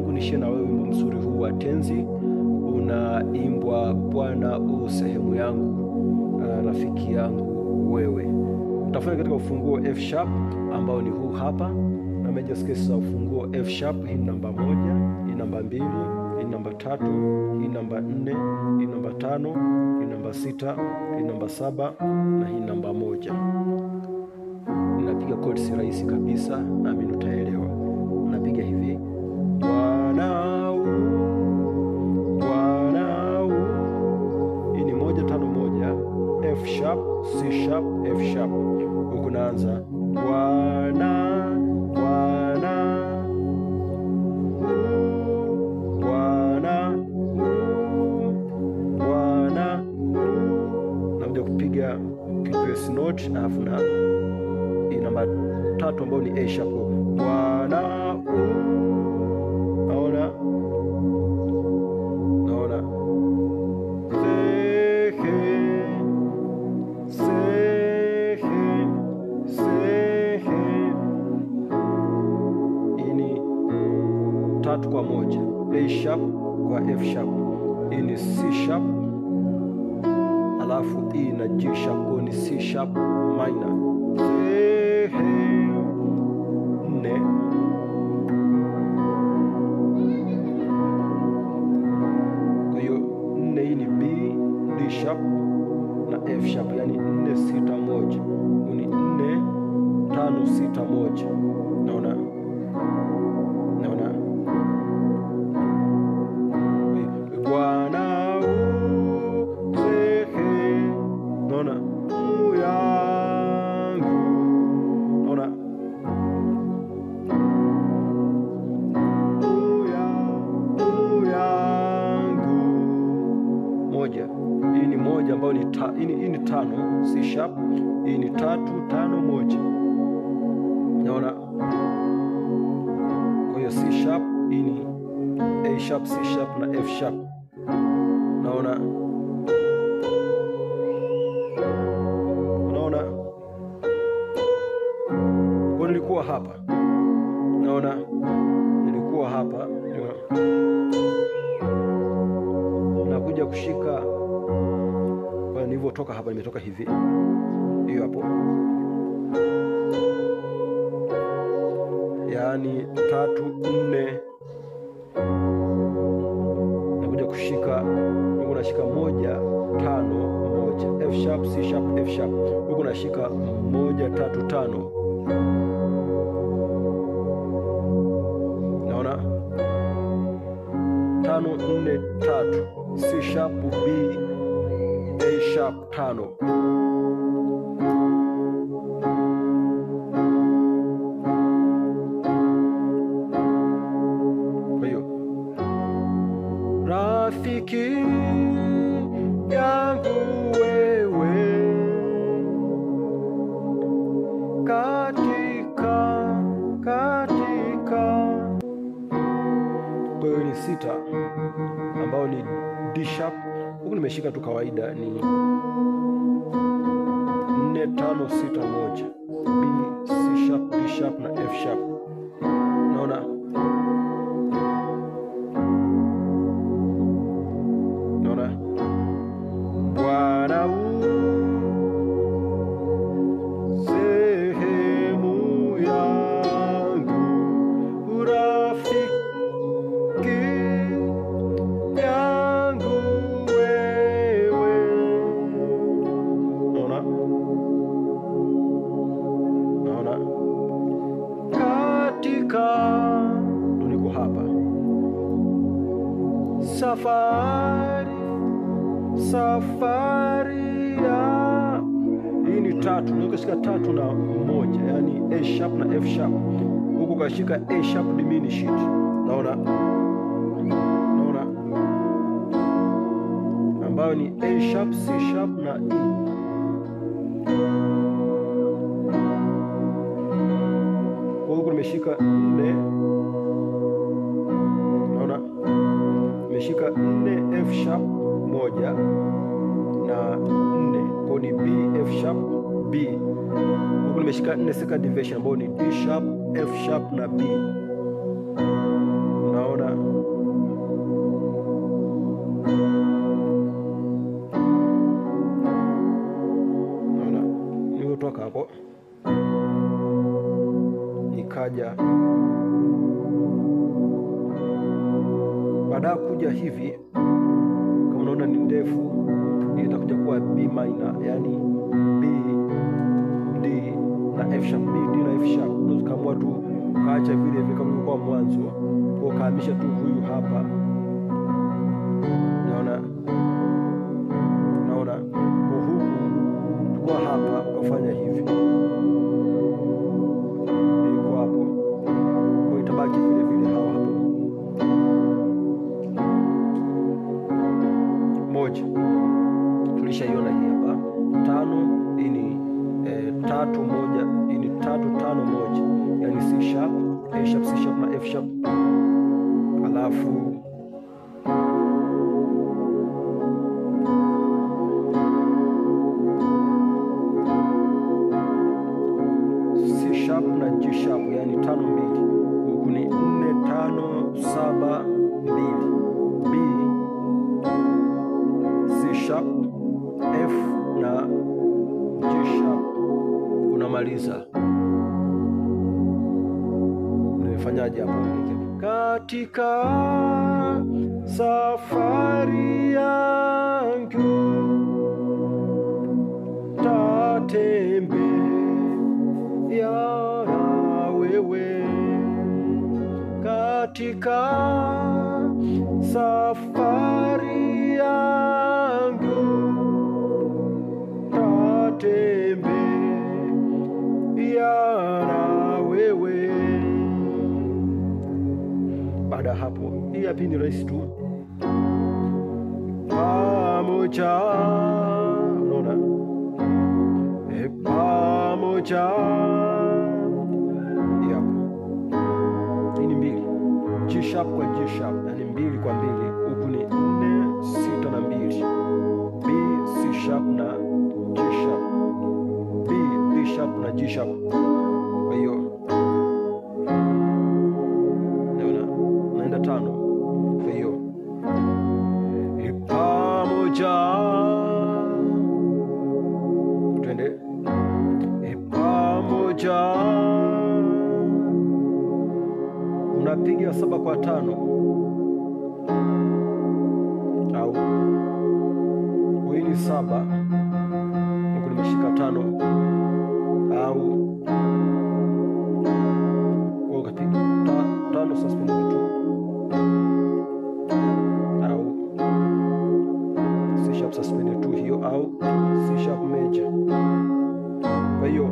yangu nishie na wewe wimbo mzuri huu wa tenzi, unaimbwa Bwana u sehemu yangu, rafiki yangu wewe. Utafanya katika ufunguo F sharp ambao ni huu hapa, na major scales za ufunguo F sharp. Hii namba 1, hii namba 2, hii namba 3, hii namba 4, hii namba 5, hii namba 6, hii namba 7 na hii namba 1. Ninapiga chords rahisi kabisa, nami utaelewa. Napiga hivi: Bwana u, Bwana u. Hii ni 1 5 1, F sharp, C sharp, F sharp. Huku naanza Bwana, Bwana, Bwana, Bwana. Nakuja kupiga kipesi note, alafu na hii namba 3 ambayo ni A sharp. Bwana, naona tatu kwa moja, A sharp kwa F sharp. Hii ni C sharp, alafu E na G sharp, kwa ni C sharp minor. 4. Kwa hiyo 4 hii ni B, D sharp na F sharp, yani 4 6 1. Ni 4 5 6 1. Naona Bwana naona yangu, naona yangu 1. Hii ni 1 ambayo ni hii ni 5 C sharp. Hii ni 3 5 1. Naona, kwa hiyo C sharp, hii ni A sharp, C sharp na F sharp. Naona, unaona, kwa nilikuwa hapa, naona nilikuwa hapa, nakuja kushika kwa nilivyotoka hapa, nimetoka hivi, hiyo hapo, yaani 3 4. Nakuja kushika, huku nashika 1 5 1, F sharp, C sharp, F sharp. Huku nashika 1 3 5. Naona 5 4 3, C sharp, B, A sharp 5. Rafiki yangu wewe, katika. Kwa hiyo ni 6 ambao ni D sharp. Huku nimeshika tu kawaida, ni 4 5 6 1, B, C sharp, D sharp na F sharp. Naona, Bwana u sehemu yangu, rafiki yangu wewe. Naona katika, ndo niko hapa, safari ya. Hii ni 3, unaweza kushika 3 na 1, yani A sharp na F sharp. Huku kashika A sharp diminished. Naona, ambayo ni A sharp, C sharp na E. Kwa huku nimeshika 4. Naona nimeshika 4 F sharp 1 na 4, kwa ni B F sharp B. Huku nimeshika 4 second division ambayo ni D sharp, F sharp na B. Unaona? baada ya kuja hivi, kama unaona ni ndefu, itakuja kuwa B minor, yani B, D na F sharp, B, D na F sharp. Ndio kama tu kaacha vile vile kama ilikuwa mwanzo, kwa kahamisha tu huyu hapa. Naona kwa huku kwa hapa kufanya hivi, iko hapo, kwa itabaki vile vile hapo. Moja tulishaiona hii hapa, 5 hii ni 3 1, hii ni 3 5 1, yani C sharp, A sharp, C sharp na F sharp. Alafu C sharp na G sharp, yani 5 2, huku ni 4 5 7 2, B, C sharp, F na G sharp. Unamaliza. Unafanyaje hapo? Katika safari yangu tatembea na wewe, katika safari yangu tatembea na wewe. Baada ya hapo, hii hapa ni rahisi tu, pamoja, unaona, pamoja. Hii ni 2, G sharp kwa G sharp, yani 2 kwa 2, huku ni 4 6 na 2, B, C sharp na G sharp, B, D sharp na G sharp. Kwa hiyo naenda 5. Kwa hiyo pamoja, twende pamoja. Unapiga 7 kwa 5, au hii ni 7, huku nimeshika 5, au kwa ukapiga 5 suspended 2, au C sharp suspended 2 hiyo, au C sharp major. Kwa hiyo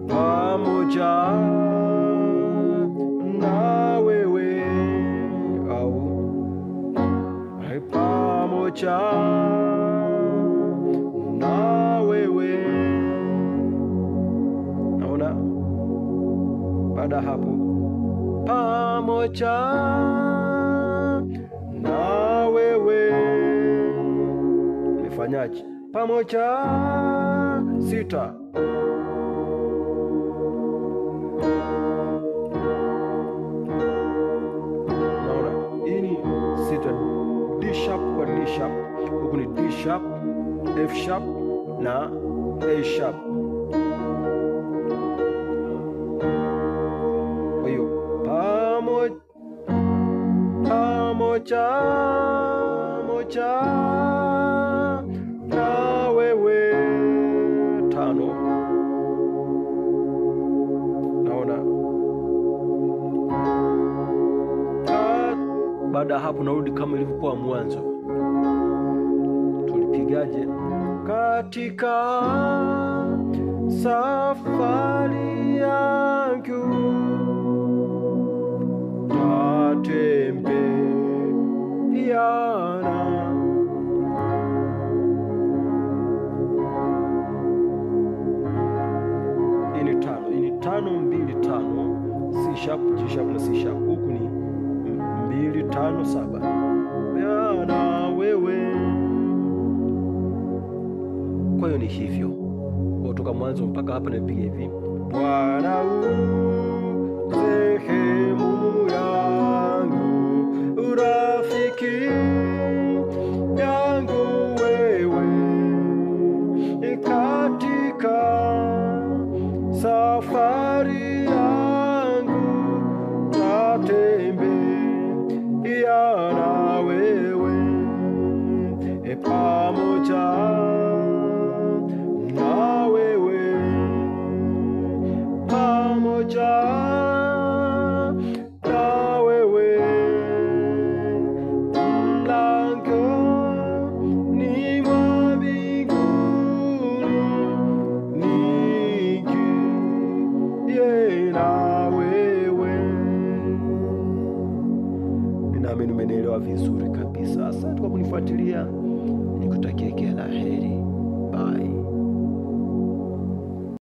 pamoja na wewe, au pamoja na wewe. Naona baada hapo, pamoja na wewe. Nifanyaje? Pamoja 6, D sharp kwa D sharp, huku ni D sharp, F sharp na A sharp. Kwa hiyo pamoja na wewe 5. Naona baada ya hapo narudi kama ilivyokuwa mwanzo. Tulipigaje? Katika safari yangu tatembea na ini 5, ini 5 2 5, C sharp G sharp na C sharp, huku ni 2 5 7 na wewe. Kwa hiyo ni hivyo kutoka mwanzo mpaka hapa. Nipiga hivi: Bwana sehemu yangu, urafiki yangu wewe, katika safari yangu tatembea pamoja na wewe, pamoja na wewe. Mlangoni mwa mbinguni niingie na wewe. Ninaamini umenielewa vizuri kabisa. Asante kwa kunifuatilia, nikutakie kila la heri. Bye.